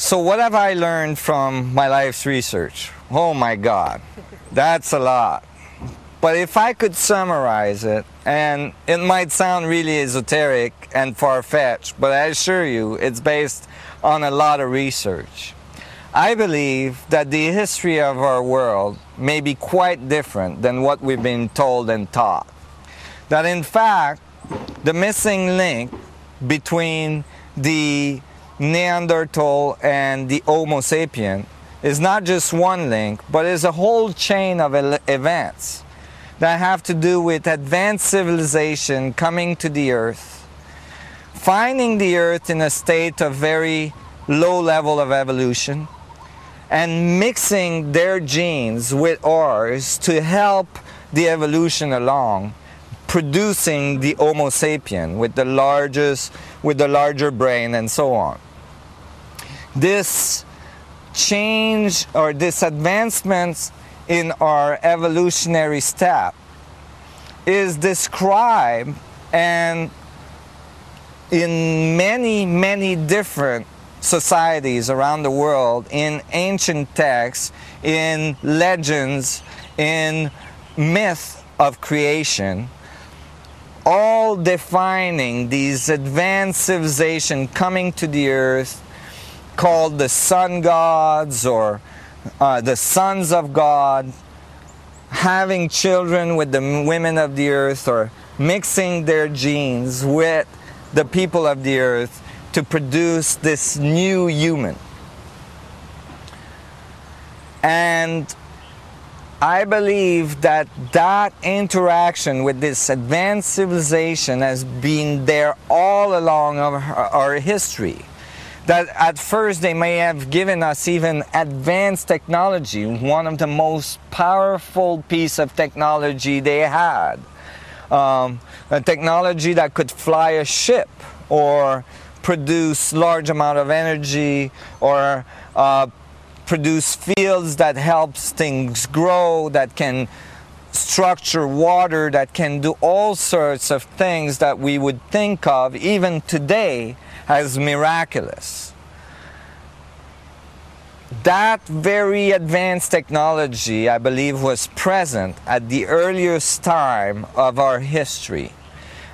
So what have I learned from my life's research? Oh my God, that's a lot. But if I could summarize it, and it might sound really esoteric and far-fetched, but I assure you it's based on a lot of research. I believe that the history of our world may be quite different than what we've been told and taught. That in fact, the missing link between the Neanderthal and the Homo sapien is not just one link, but is a whole chain of events that have to do with advanced civilization coming to the Earth, finding the Earth in a state of very low level of evolution, and mixing their genes with ours to help the evolution along, producing the Homo sapien with the larger brain and so on. This change or this advancement in our evolutionary step is described and in many different societies around the world, in ancient texts, in legends, in myth of creation, all defining these advanced civilization coming to the earth, called the sun gods or the sons of God, having children with the women of the earth, or mixing their genes with the people of the earth to produce this new human. And I believe that that interaction with this advanced civilization has been there all along our history. That at first they may have given us even advanced technology, one of the most powerful piece of technology they had. A technology that could fly a ship or produce large amount of energy or produce fields that helps things grow, that can structure water, that can do all sorts of things that we would think of even today as miraculous. That very advanced technology, I believe, was present at the earliest time of our history,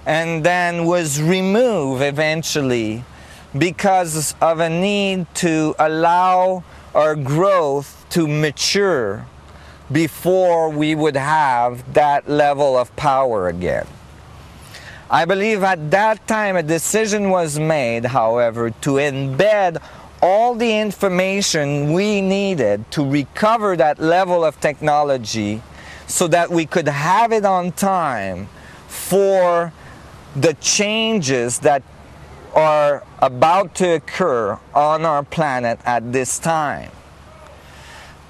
and then was removed eventually because of a need to allow our growth to mature before we would have that level of power again. I believe at that time a decision was made, however, to embed all the information we needed to recover that level of technology so that we could have it on time for the changes that are about to occur on our planet at this time.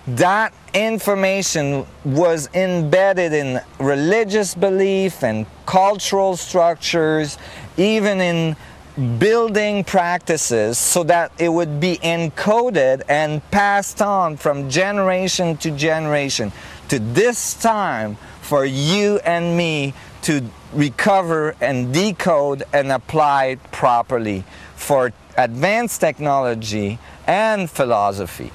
That information was embedded in religious belief and cultural structures, even in building practices, so that it would be encoded and passed on from generation to generation to this time for you and me to recover and decode and apply properly for advanced technology and philosophy.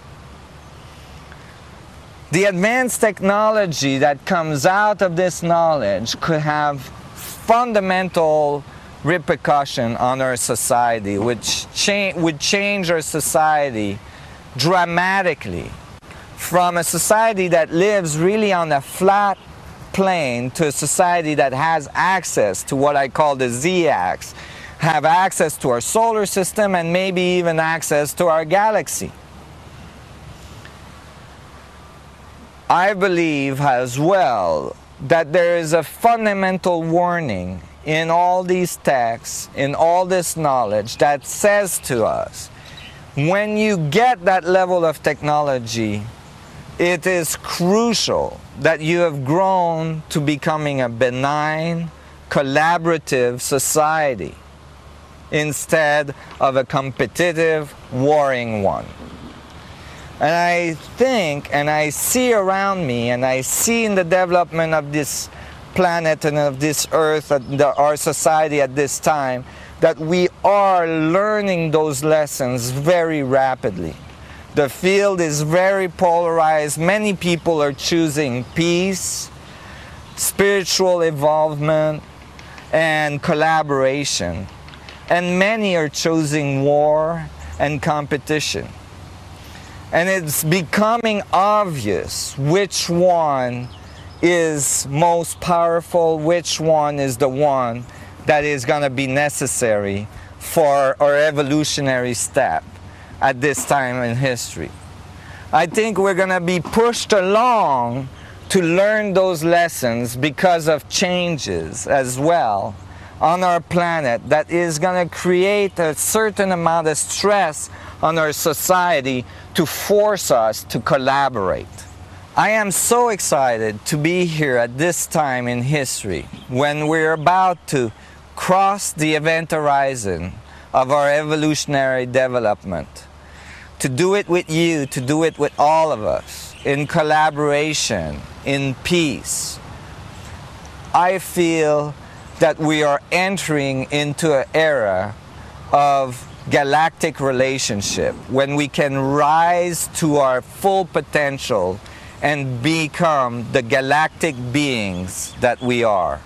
The advanced technology that comes out of this knowledge could have fundamental repercussion on our society, which would change our society dramatically from a society that lives really on a flat plane to a society that has access to what I call the Z-axis, have access to our solar system and maybe even access to our galaxy. I believe as well that there is a fundamental warning in all these texts, in all this knowledge that says to us, when you get that level of technology, it is crucial that you have grown to becoming a benign, collaborative society instead of a competitive, warring one. And I think, and I see around me, and I see in the development of this planet and of this earth, our society at this time, that we are learning those lessons very rapidly. The field is very polarized. Many people are choosing peace, spiritual involvement, and collaboration. And many are choosing war and competition. And it's becoming obvious which one is most powerful, which one is the one that is going to be necessary for our evolutionary step at this time in history. I think we're going to be pushed along to learn those lessons because of changes as well on our planet that is going to create a certain amount of stress on our society to force us to collaborate. I am so excited to be here at this time in history when we're about to cross the event horizon of our evolutionary development. To do it with you, to do it with all of us, in collaboration, in peace. I feel that we are entering into an era of galactic relationship when we can rise to our full potential and become the galactic beings that we are.